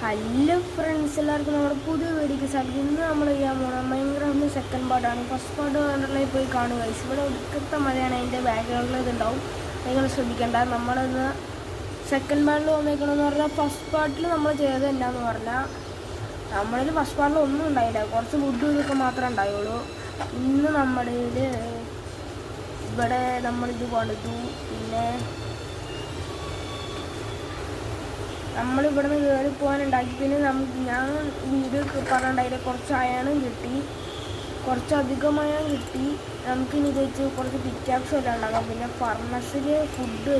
Hello friends, എല്ലാവർക്കും നമ്മുടെ പുതിയ വീഡിയോക്ക് സാധിക്കും. ഇന്ന് നമ്മൾ ചെയ്യാൻ പോകുന്നത് മൈൻക്രാഫ്റ്റിൻ്റെ സെക്കൻഡ് പാർട്ടാണ്. ഫസ്റ്റ് പാർട്ട് കണ്ടിട്ടുണ്ടെങ്കിൽ പോയി കാണുക. ഇവിടെ ഒടുക്കത്തെ മഴയാണ്, അതിൻ്റെ ബാക്ക്ഗ്രൗണ്ടിൽ ഇതുണ്ടാവും, നിങ്ങൾ ശ്രദ്ധിക്കേണ്ട. നമ്മളിന്ന് സെക്കൻഡ് പാർട്ടിൽ വന്നേക്കണമെന്ന് പറഞ്ഞാൽ ഫസ്റ്റ് പാർട്ടിൽ നമ്മൾ ചെയ്തത് എന്നാന്ന് പറഞ്ഞാൽ നമ്മളിൽ ഫസ്റ്റ് പാർട്ടിൽ ഒന്നും ഉണ്ടായില്ല, കുറച്ച് വുഡ് ഇതൊക്കെ മാത്രമേ ഉണ്ടായുള്ളൂ. ഇന്ന് നമ്മുടെ ഇവിടെ നമ്മളിത് പണിതു. പിന്നെ നമ്മളിവിടെ നിന്ന് കയറി പോകാനുണ്ടാക്കി. പിന്നെ ഞാൻ വീഡിയോ പറഞ്ഞിട്ടുണ്ടായില്ല, കുറച്ച് അയണും കിട്ടി, കുറച്ചധികം അയൺ കിട്ടി. നമുക്കിനി ഇത് വെച്ച് കുറച്ച് പിക്കാക്സ് എല്ലാം ഉണ്ടാക്കാം. പിന്നെ ഫർണസിൽ ഫുഡ്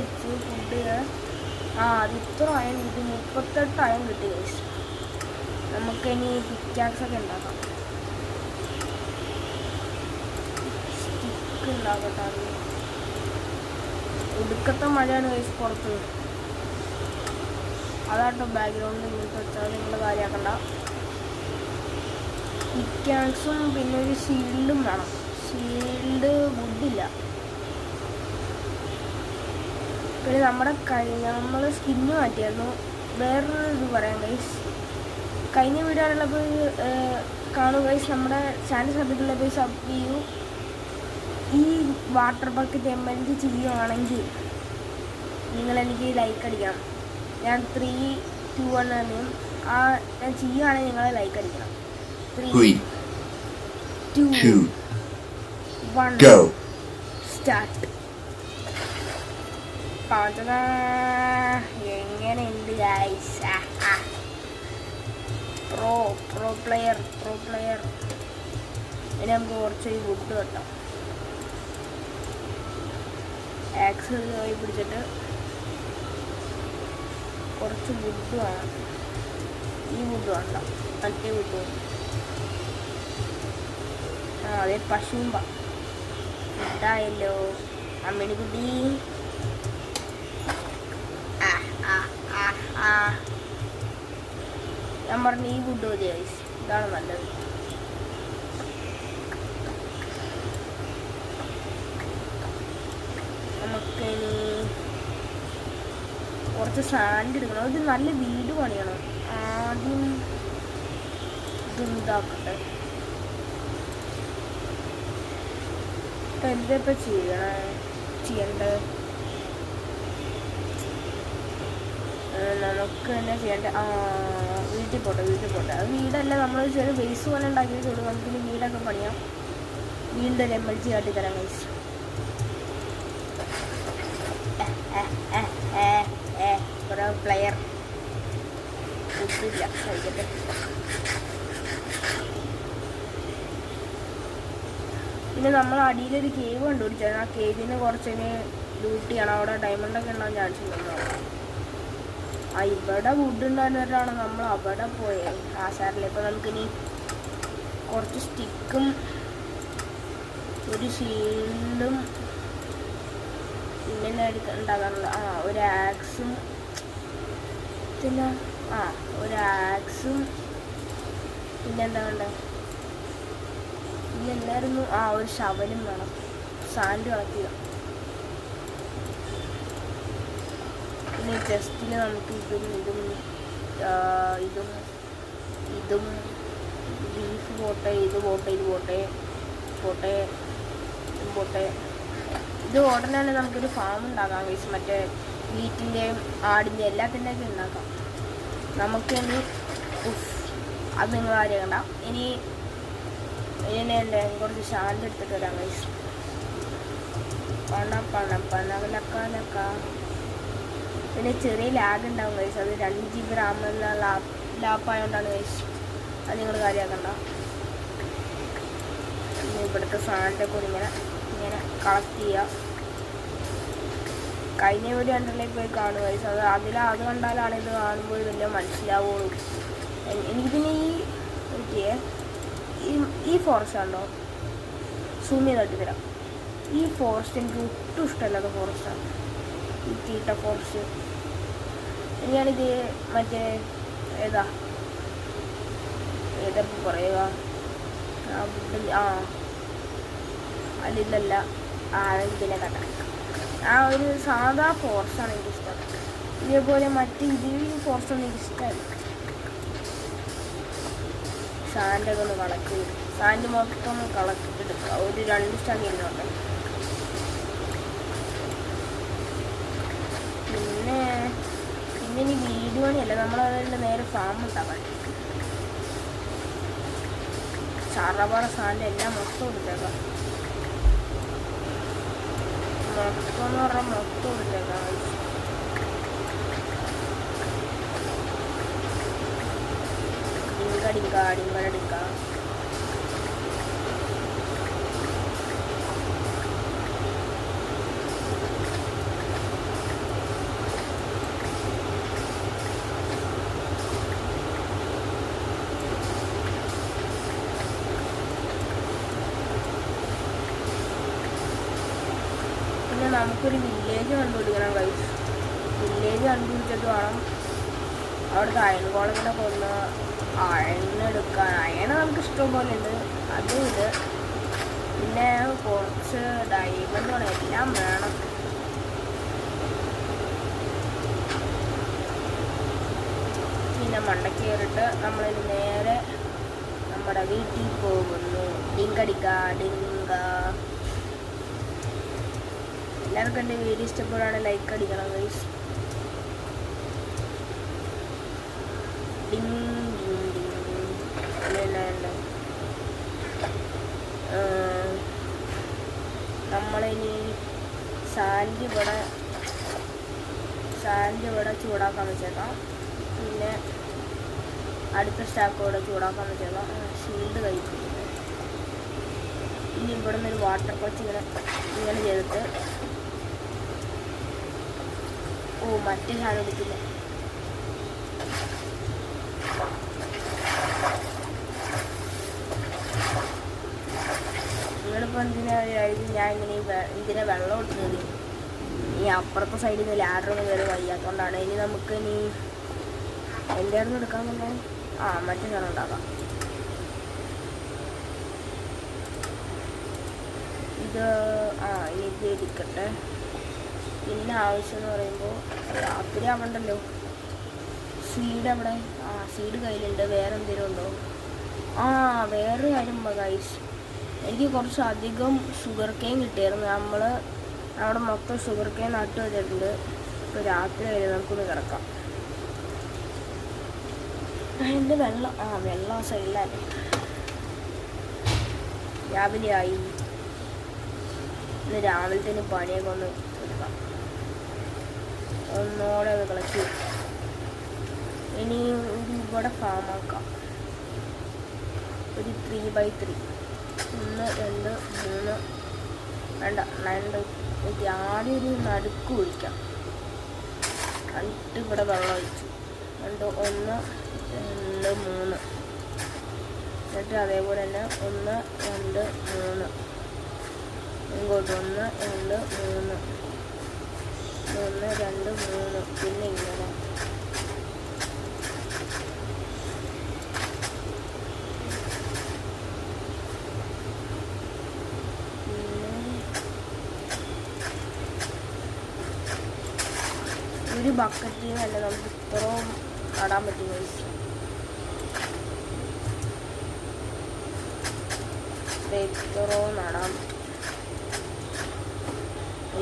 അത് ഇത്ര അയൺ കിട്ടി, 38 അയൺ കിട്ടി ഗൈസ്. നമുക്കിനി പിക്കാക്സൊക്കെ ഉണ്ടാക്കാം. സ്റ്റിക്ക് ഉണ്ടാക്കട്ടെ. അത് ഒടുക്കത്തെ മഴയാണ് ഗൈസ് പുറത്ത്. അതാട്ടോ ബാക്ക്ഗ്രൗണ്ടിൽ ഇങ്ങനത്തെ വെച്ചാൽ നിങ്ങൾ കാര്യമാക്കണ്ട. പിക്കാക്സും പിന്നെ ഒരു ഷീൽഡും വേണം. ഷീൽഡ് വുഡില്ല. പിന്നെ നമ്മൾ സ്കിന്ന് മാറ്റിയായിരുന്നു. വേറൊരു ഇത് പറയാം ഗൈസ്, കഴിഞ്ഞ വീഡിയോ ആണുള്ളപ്പോൾ കാണുക ഗൈസ്. നമ്മുടെ ചാനൽ സബ്സ്ക്രൈബ് പോയി സബ് ചെയ്യൂ. ഈ വാട്ടർ ബക്കറ്റ് എംഎൽജി ചെയ്യുകയാണെങ്കിൽ നിങ്ങളെനിക്ക് ലൈക്ക് അടിക്കണം. ഞാൻ 3, 2, 1 ഞാൻ ചെയ്യുകയാണെങ്കിൽ നിങ്ങൾ ലൈക്ക് അടിക്കണം. 3, 2, 1 സ്റ്റാർട്ട്. എങ്ങനെയുണ്ട് ഗൈസ്? Pro player. ഇനി നമുക്ക് കുറച്ച് വുഡ് വെട്ടാം. ആക്സ് കൈ പിടിച്ചിട്ട് കുറച്ച് വുഡ് വേണം. ഈ വുഡ് വേണ്ട, മറ്റേ വുഡ് വേണം. അതെ പശുമ്പ ഇട്ടായല്ലോ അമ്മിണിക്കുട്ടി. ഞാൻ പറഞ്ഞ ഈ വുഡ് മതി ഗൈസ്, ഇതാണ് നല്ലത്. നമുക്കിനി കുറച്ച് സാൻഡ് എടുക്കണം. ഇത് നല്ല വീട് പണിയണം. ആദ്യം ഇതുണ്ടാക്കട്ടെ. എന്തൊക്കെ ചെയ്യണ്ടേ? നമുക്ക് തന്നെ ചെയ്യണ്ടേ? വീട്ടിൽ പോട്ടെ. അത് വീടല്ല, നമ്മൾ ചെറിയ ബേസ് പോലെ ഉണ്ടാക്കിയിട്ടുള്ളൂ. നമുക്കിനി വീടൊക്കെ പണിയാം. വീണ്ടും ഒരു MLG കാട്ടിത്തരാം ഗൈസ്. പ്ലെയർ ഇല്ല കഴിക്കട്ടെ. പിന്നെ നമ്മൾ അടിയിലൊരു കേവ് കണ്ടുപിടിച്ചാൽ ആ കേവിന് കുറച്ചിന് ലൂട്ട് ചെയ്യണം. അവിടെ ഡയമണ്ടൊക്കെ ഉണ്ടാകാൻ ചാൻസ് ഉണ്ടല്ലോ. ഇവിടെ വുഡ് ഉണ്ടായിരുന്നിട്ടാണ് നമ്മൾ അവിടെ പോയത് ആശാരിൽ. ഇപ്പം നമുക്കിനി കുറച്ച് സ്റ്റിക്കും ഒരു ഷീൽഡും പിന്നെ ഉണ്ടാകാനുള്ള ഒരു ആക്സും, പിന്നെ ഒരു ആക്സും, പിന്നെ എന്താ വേണ്ടത്? പിന്നെ എന്തായിരുന്നു? ഒരു ഷവലും വേണം. സാൻഡ് കളക്കുക. പിന്നെ ചെസ്റ്റിന് നമുക്ക് ഇതും ബീഫ് പോട്ടെ, ഇത് പോട്ടെ. ഇത് ഉടനെ തന്നെ നമുക്കൊരു ഫാം ഉണ്ടാക്കാം ഗൈസ്. മറ്റേ വീറ്റിൻ്റെയും ആടിൻ്റെയും എല്ലാത്തിൻ്റെയൊക്കെ ഉണ്ടാക്കാം. നമുക്കിനി അത് നിങ്ങൾ അറിയണ്ട. ഇനി കുറച്ച് ശാന്തി എടുത്തിട്ട് വരാം ഗൈസ്. പണലക്ക. പിന്നെ ചെറിയ ലാഗ് ഉണ്ടാവും ഗൈസ്. അത് 2 GB റാമുള്ള ലാപ്പായതുകൊണ്ടാണ് ഗൈസ്. അത് നിങ്ങൾ കാര്യമാക്കണ്ട. ഇവിടുത്തെ സാധനത്തെ കൂടി ഇങ്ങനെ കളക്ട് ചെയ്യുക. കഴിഞ്ഞ വീഡിയോ കണ്ടിലേക്ക് പോയി കാണുക ഗൈസ്. അത് കണ്ടാലാണ് ഇത് കാണുമ്പോൾ ഇതെല്ലാം മനസ്സിലാവുള്ളൂ. എനിക്ക് പിന്നെ ഈ ഫോറസ്റ്റ് ഉണ്ടോ, സൂം ചെയ്ത് തട്ടിത്തരാം. ഈ ഫോറസ്റ്റ് എനിക്ക് ഒട്ടും ഇഷ്ടമല്ലാത്ത ഫോറസ്റ്റാണ്, ഈ തീട്ട ഫോറസ്റ്റ്. ഞാനിത് മറ്റേ ഏതൊക്കെ പറയുക, അല്ലല്ല ഇതിനെ കട്ട ഒരു സാധാ ഫോറസ്റ്റാണ് എനിക്കിഷ്ടം. ഇതേപോലെ മറ്റ് ഇതിൽ ഫോറസ്റ്റൊന്നും എനിക്കിഷ്ടമല്ല. സാൻഡൊക്കെ ഒന്ന് കളക്ട് ചെയ്ത് സാൻഡ് മൊത്തം ഒന്ന് കളക്റ്റിട്ടെടുക്കുക. ഒരു 2 സ്റ്റാക്ക് ഇരുന്നോട്ടെ. പിന്നെ ഇനി വീട് പണിയല്ല, നമ്മളതിൻ്റെ നേരെ ഫാം ഉണ്ടാക്കാൻ ചറപറ സാൻഡ് എല്ലാം മൊത്തം എടുത്തേക്കാം. മൊത്തം എന്ന് പറഞ്ഞാൽ മൊത്തം എടുത്തേക്കാം. ഡിങ്കടിങ്ക പിന്നെ നമുക്കൊരു വില്ലേജ് കണ്ടുപിടിക്കണം ഗൈസ്. വില്ലേജ് കണ്ടുപിടിച്ചിട്ട് വേണം അവിടുത്തെ അയൺ കോളത്തിനെ കൊന്ന് അയണെടുക്കാൻ. അയണ നമുക്ക് ഇഷ്ടം പോലെ ഉണ്ട്, അതും ഇത്. പിന്നെ കുറച്ച് ഡയമണ്ട് വേണം, എല്ലാം വേണം. പിന്നെ മണ്ടയ്ക്ക് കയറിയിട്ട് നമ്മളിന് നേരെ നമ്മുടെ വീട്ടിൽ പോകുന്നു. ഡിങ്കടിക്ക. എല്ലാവർക്കും എൻ്റെ വീഡിയോ ഇഷ്ടപ്പെടുകയാണെങ്കിൽ ലൈക്ക് അടിക്കണം ഗൈസ്. നമ്മളിനി സാൻഡ് ഇവിടെ ചൂടാക്കാൻ വെച്ചേക്കാം. പിന്നെ അടുത്ത സ്റ്റാക്ക് ഇവിടെ ചൂടാക്കാൻ വെച്ചേക്കാം. ഷീൽഡ് കഴിക്കുന്നത്. ഇനി ഇവിടെ നിന്നൊരു വാട്ടർ കൊച്ച് ഇങ്ങനെ ചെയ്തിട്ട് മറ്റേ സാധനം എടുക്കില്ല. നിങ്ങളിപ്പോൾ എന്തിനായിരുന്നു ഞാൻ ഇങ്ങനെ ഇതിനെ വെള്ളം ഇട്ടത്? ഈ അപ്പുറത്തെ സൈഡിൽ നിന്ന് ലാഡറൊന്നും കയറി വയ്യാത്തതുകൊണ്ടാണ്. ഇനി നമുക്ക് എൻ്റെ അടുത്ത് എടുക്കാൻ തന്നെ മറ്റേ സാധനം ഉണ്ടാക്കാം. ഇത് ഇനി ഇത് എടുക്കട്ടെ. പിന്നെ ആവശ്യം എന്ന് പറയുമ്പോൾ രാത്രി ആവണ്ടല്ലോ. സീഡ് അവിടെ സീഡ് കയ്യിലുണ്ട്. വേറെ എന്തെങ്കിലും ഉണ്ടോ? വേറെ കാര്യം ഗൈസ്, എനിക്ക് കുറച്ച് അധികം ഷുഗർ കെയിൻ കിട്ടിയായിരുന്നു. നമ്മൾ അവിടെ മൊത്തം ഷുഗർ കെയിൻ നട്ട് വെച്ചിട്ടുണ്ട്. ഇപ്പോൾ രാത്രി വരെ നമുക്കൊന്ന് കിടക്കാം. എൻ്റെ വെള്ളം സൈഡിലല്ലേ. രാവിലെയായി. ഇന്ന് രാവിലത്തേന് പണിയൊക്കെ ഒന്ന് എടുക്കാം. ഒന്നോടെ അത് കളക്ട്. ഇനി ഇവിടെ ഫാമാക്കാം. ഒരു 3x3. 1 2 3 വേണ്ട 2. ആദ്യം ഒരു നടുക്ക് ഒഴിക്കാം. എന്നിട്ട് ഇവിടെ വെള്ളം ഒഴിച്ചു. 1 2 3. എന്നിട്ട് അതേപോലെ തന്നെ 1 2 3 ഇങ്ങോട്ട് 1 2 3 1 2 3. പിന്നെ ഇങ്ങനെ ഒരു ബക്കറ്റിൽ നിന്നല്ല നമുക്ക് ഇത്രയും നടാൻ പറ്റും. ഇത്രയും നടാൻ പറ്റും.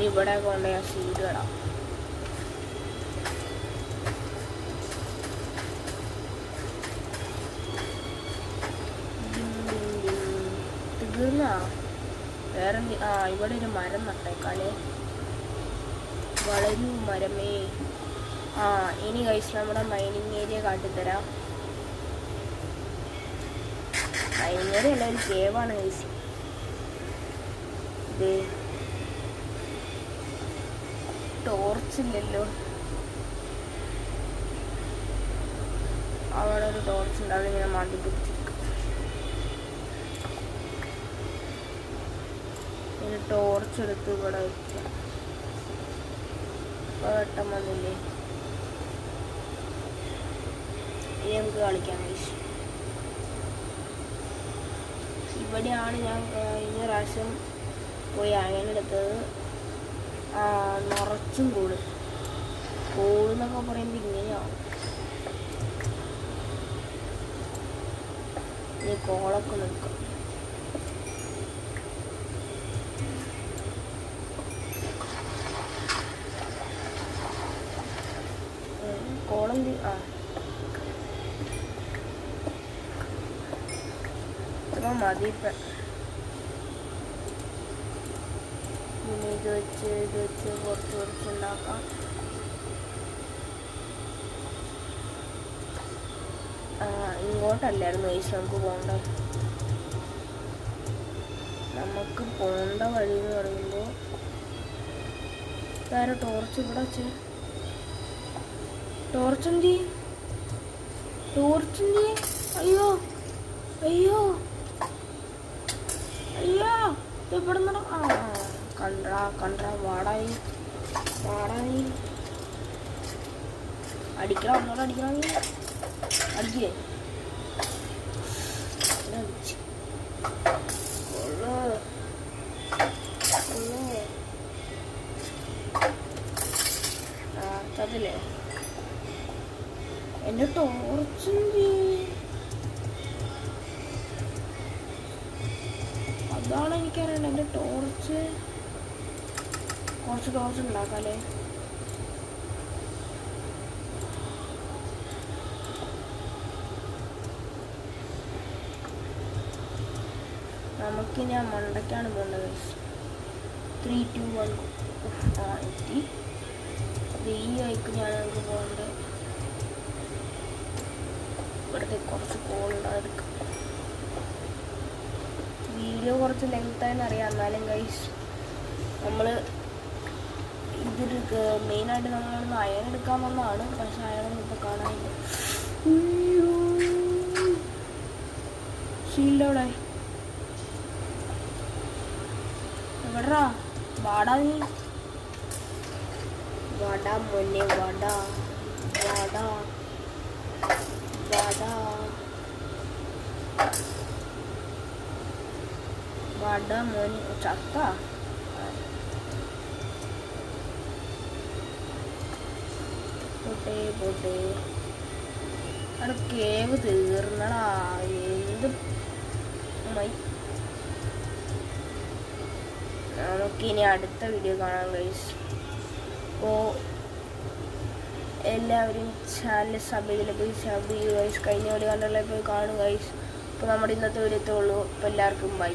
ഇവിടെ കൊണ്ട് സീഡ് ഇടാം. തീർന്ന വേറെ ഇവിടെ ഒരു മരം നട്ടേക്കാളേ. വളരൂ മരമേ. ഇനി ഗൈസ് നമ്മുടെ മൈനിങ് ഏരിയ കാട്ടിത്തരാം. മൈനിങ് ഏരിയ അല്ല, ഒരു കേവാണ് ഗൈസ്. ഇത് ടോർച്ചില്ലല്ലോ. അവിടെ ഒരു ടോർച്ച് ഉണ്ട്, അതിങ്ങനെ മാറ്റി പിടിച്ചിരിക്കും. ഇനി ടോർച്ച് എടുത്ത് ഇവിടെ വയ്ക്കാം. വെട്ടം വന്നില്ലേ? ഇനി നമുക്ക് കളിക്കാം ഗൈസ്. ഇവിടെയാണ് ഞാൻ കഴിഞ്ഞ പ്രാവശ്യം പോയി അയണെടുത്തത്. നിറച്ചും കോളെന്നൊക്കെ പറയുമ്പോൾ ഇങ്ങനെയാവും. ഈ കോളൊക്കെ നിൽക്കും. കോളം ഇത്ര മതി. പിന്നെ ഇത് വെച്ച് കുറച്ച് ഉണ്ടാക്കാം. ഇങ്ങോട്ടല്ലായിരുന്നു ഗൈസ് നമുക്ക് പോകേണ്ടത്. നമുക്ക് പോകേണ്ട വഴി എന്ന് പറയുമ്പോൾ വേറെ ടോർച്ച് ഇവിടെ വെച്ച് ടോർച്ച് അയ്യോ അയ്യോ അയ്യോ ഇവിടെ നിന്നോ. കണ്ടാ വാടായി അടിക്കണം. ഒന്നോടെ അടിക്കണമെങ്കിൽ അടിക്കേ അതില്ലേ എൻ്റെ ടോർച്ച്. അതാണ് എനിക്കറിയണ്ട. എൻ്റെ ടോർച്ച് കുറച്ച് ടോർച്ച് ഉണ്ടാക്കാല്ലേ. നമുക്കിനി ആ മണ്ടയ്ക്കാണ് പോകേണ്ടത്. 3, 2, 1 എത്തി. ഈ വഴിക്കാണ് നമുക്ക് പോകേണ്ടത്. ഇവിടുത്തെ കുറച്ച് കോളുണ്ടായിരിക്കും. വീഡിയോ കുറച്ച് ലെങ്ത്തായെന്ന് അറിയാം. എന്നാലും ഗൈസ് നമ്മൾ ഇതൊരു മെയിനായിട്ട് നമ്മളൊന്ന് അയൺ എടുക്കാൻ വന്നതാണ്. പക്ഷെ അയണൊന്നും ഇപ്പോൾ കാണാനില്ല. ഷീൽഡോടെ എവിടാ വാടാ നീ. വാടാ മോനെ വാടാ മോനെ ചത്ത. പോട്ടെ അവിടെ കേവ് തീർന്നടാ. എന്ത് നമുക്കിനി അടുത്ത വീഡിയോ കാണാം ഗൈസ്. അപ്പോൾ എല്ലാവരും ചാനൽ സബ് ചെയ്യൂ ഗൈസ്. കഴിഞ്ഞ വീഡിയോ കണ്ടുള്ള പോയി കാണും ഗൈസ്. അപ്പോൾ നമ്മുടെ ഇന്നത്തെ വീഡിയോ എത്തുള്ളൂ. അപ്പോൾ എല്ലാവർക്കും ബൈ.